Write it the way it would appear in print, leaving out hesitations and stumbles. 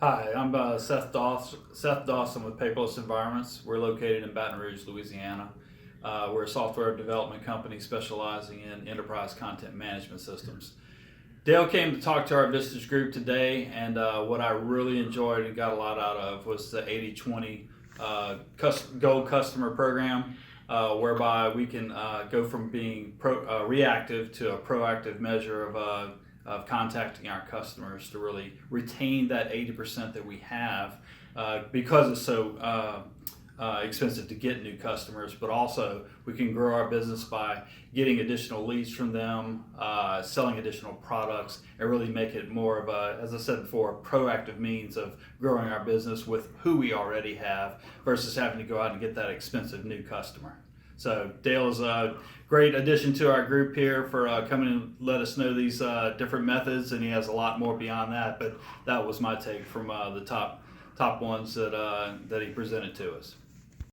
Hi, I'm Seth Dawson with Paperless Environments. We're located in Baton Rouge, Louisiana. We're a software development company specializing in enterprise content management systems. Dale came to talk to our visitors group today, and what I really enjoyed and got a lot out of was the 80/20 gold customer program, whereby we can go from being reactive to a proactive measure of contacting our customers to really retain that 80% that we have, because it's so expensive to get new customers, but also we can grow our business by getting additional leads from them, selling additional products, and really make it more of a, as I said before, a proactive means of growing our business with who we already have versus having to go out and get that expensive new customer. So Dale is a great addition to our group here for coming and let us know these different methods, and he has a lot more beyond that. But that was my take from the top ones that he presented to us.